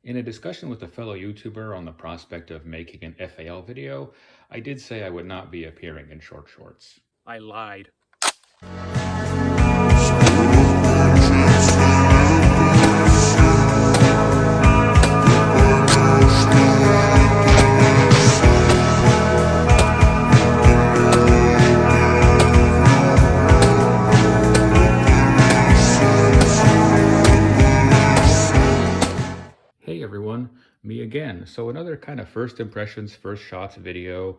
In a discussion with a fellow YouTuber on the prospect of making an FAL video, I did say I would not be appearing in short shorts. I lied. Hey everyone, me again. So another kind of first impressions, first shots video,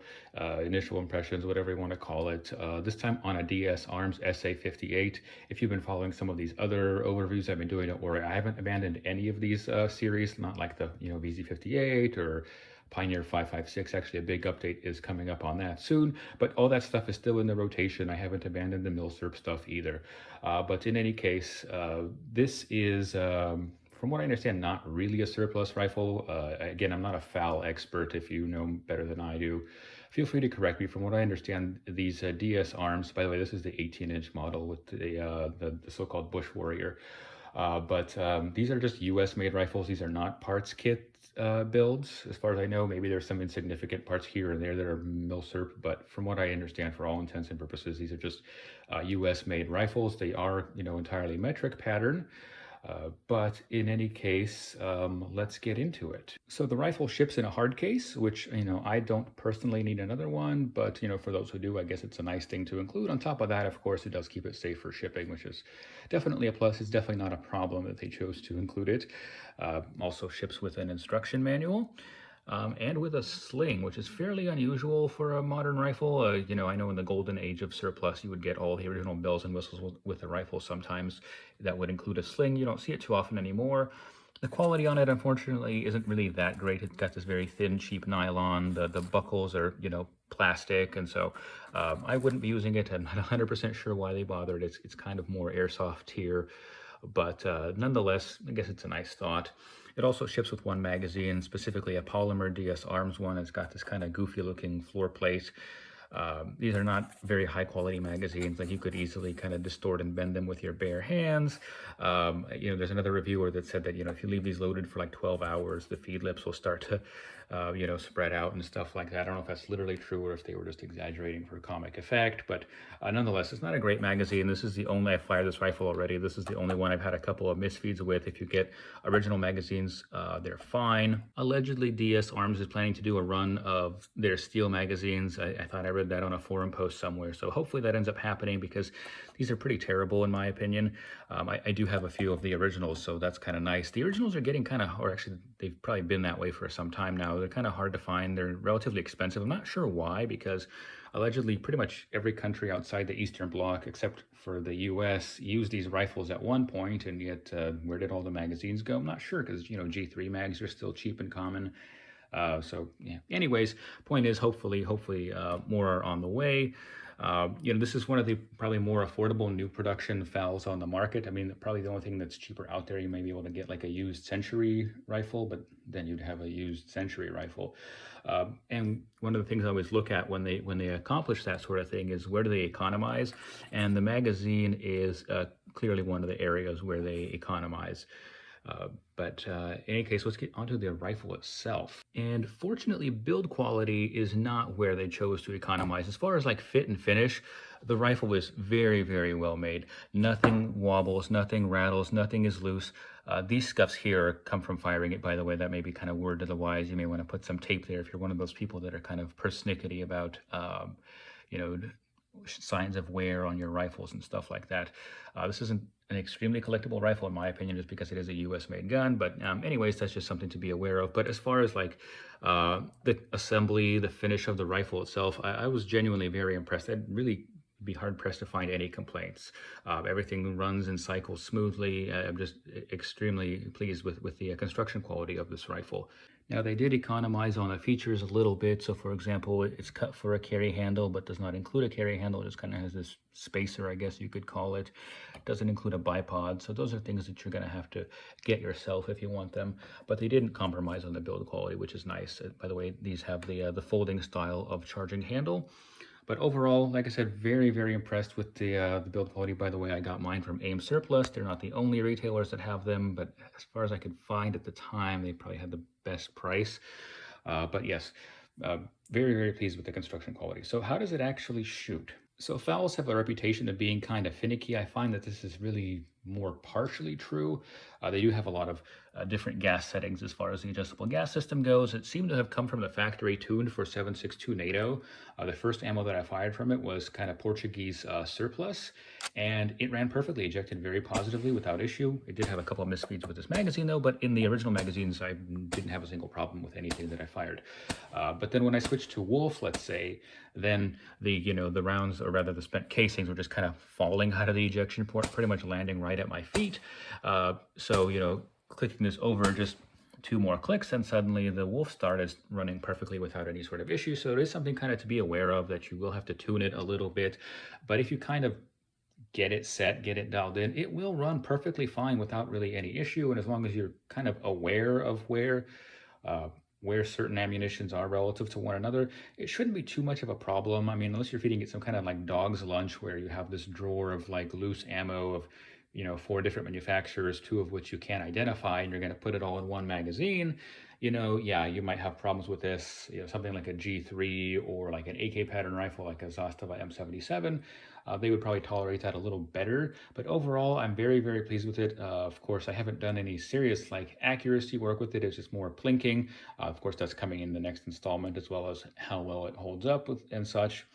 initial impressions, whatever you want to call it. This time on a DS Arms SA58. If you've been following some of these other overviews I've been doing, don't worry, I haven't abandoned any of these series, not like the VZ58 or Pioneer 556. Actually, a big update is coming up on that soon, but all that stuff is still in the rotation. I haven't abandoned the Milsurp stuff either. But in any case, this is from what I understand, not really a surplus rifle. Again, I'm not a FAL expert. If you know better than I do, feel free to correct me. From what I understand, these DS arms, by the way, this is the 18-inch model with the so-called Bush Warrior. But these are just US-made rifles. These are not parts kit builds. As far as I know, maybe there's some insignificant parts here and there that are Milsurp, but from what I understand, for all intents and purposes, these are just US-made rifles. They are, entirely metric pattern. But in any case, let's get into it. So the rifle ships in a hard case, which, I don't personally need another one, but, for those who do, I guess it's a nice thing to include. On top of that, of course, it does keep it safe for shipping, which is definitely a plus. It's definitely not a problem that they chose to include it. Also ships with an instruction manual. And with a sling, which is fairly unusual for a modern rifle. I know in the golden age of surplus, you would get all the original bells and whistles with a rifle sometimes. That would include a sling. You don't see it too often anymore. The quality on it, unfortunately, isn't really that great. It's got this very thin, cheap nylon. The buckles are, plastic, and so I wouldn't be using it. I'm not 100% sure why they bothered. It's kind of more airsoft here, but nonetheless, I guess it's a nice thought. It also ships with one magazine, specifically a polymer DS Arms one. It's got this kind of goofy looking floor plate. These are not very high quality magazines. Like, you could easily kind of distort and bend them with your bare hands. There's another reviewer that said that, if you leave these loaded for like 12 hours, the feed lips will start to, spread out and stuff like that. I don't know if that's literally true or if they were just exaggerating for comic effect, but nonetheless, it's not a great magazine. This is the only, I fired this rifle already. This is the only one I've had a couple of misfeeds with. If you get original magazines, they're fine. Allegedly, DS Arms is planning to do a run of their steel magazines. I thought I read that on a forum post somewhere, so hopefully that ends up happening, because these are pretty terrible in my opinion. I do have a few of the originals, so that's kind of nice. The originals are getting kind of, or actually they've probably been that way for some time now. They're kind of hard to find. They're relatively expensive. I'm not sure why, because allegedly pretty much every country outside the Eastern Bloc, except for the US, used these rifles at one point, and yet where did all the magazines go? I'm not sure, because, G3 mags are still cheap and common. So yeah. Anyways, point is, hopefully more are on the way. This is one of the probably more affordable new production FALs on the market. I mean, probably the only thing that's cheaper out there, you may be able to get like a used Century rifle, but then you'd have a used Century rifle. And one of the things I always look at when they accomplish that sort of thing is, where do they economize? And the magazine is clearly one of the areas where they economize. But in any case, let's get onto the rifle itself. And fortunately, build quality is not where they chose to economize. As far as like fit and finish, the rifle is very, very well made. Nothing wobbles, nothing rattles, nothing is loose. These scuffs here come from firing it, by the way. That may be kind of word to the wise. You may want to put some tape there if you're one of those people that are kind of persnickety about, signs of wear on your rifles and stuff like that. This isn't an extremely collectible rifle, in my opinion, just because it is a US-made gun. But anyways, that's just something to be aware of. But as far as like the assembly, the finish of the rifle itself, I was genuinely very impressed. I'd really be hard-pressed to find any complaints. Everything runs and cycles smoothly. I'm just extremely pleased with the construction quality of this rifle. Now, they did economize on the features a little bit. So, for example, it's cut for a carry handle, but does not include a carry handle. It just kind of has this spacer, I guess you could call it. Doesn't include a bipod. So those are things that you're going to have to get yourself if you want them. But they didn't compromise on the build quality, which is nice. By the way, these have the folding style of charging handle. But overall, like I said, very, very impressed with the build quality. By the way, I got mine from AIM Surplus. They're not the only retailers that have them, but as far as I could find at the time, they probably had the best price. But yes, uh, very, very pleased with the construction quality. So how does it actually shoot? So FALs have a reputation of being kind of finicky. I find that this is really more partially true. They do have a lot of different gas settings as far as the adjustable gas system goes. It seemed to have come from the factory tuned for 7.62 NATO. The first ammo that I fired from it was kind of Portuguese surplus, and it ran perfectly, ejected very positively without issue. It did have a couple of misfeeds with this magazine though, but in the original magazines, I didn't have a single problem with anything that I fired. But then when I switched to Wolf, let's say, then the rounds, or rather the spent casings, were just kind of falling out of the ejection port, pretty much landing right at my feet. So clicking this over just 2 more clicks, and suddenly the Wolf started running perfectly without any sort of issue. So it is something kind of to be aware of, that you will have to tune it a little bit. But if you kind of get it set, get it dialed in, it will run perfectly fine without really any issue. And as long as you're kind of aware of where certain ammunitions are relative to one another, it shouldn't be too much of a problem. I mean, unless you're feeding it some kind of like dog's lunch where you have this drawer of like loose ammo of 4 different manufacturers, 2 of which you can't identify, and you're going to put it all in one magazine, yeah, you might have problems with this. Something like a G3 or like an AK pattern rifle like a Zastava M77, they would probably tolerate that a little better. But overall, I'm very, very pleased with it. Of course, I haven't done any serious like accuracy work with it. It's just more plinking. Of course, that's coming in the next installment, as well as how well it holds up and such.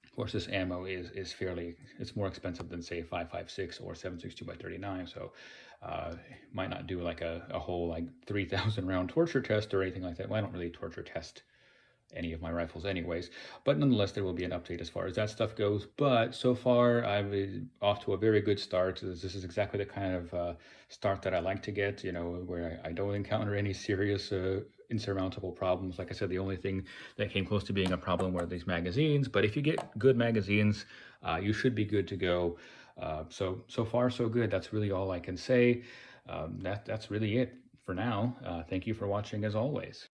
Of course, this ammo is fairly, it's more expensive than say 5.56 or 7.62 by 39. So might not do like a whole like 3,000 round torture test or anything like that. Well, I don't really torture test any of my rifles anyways, but nonetheless there will be an update as far as that stuff goes. But so far I'm off to a very good start. This is exactly the kind of start that I like to get, where I don't encounter any serious insurmountable problems. Like I said, the only thing that came close to being a problem were these magazines, but if you get good magazines, you should be good to go. So far so good. That's really all I can say. That's really it for now. Thank you for watching as always.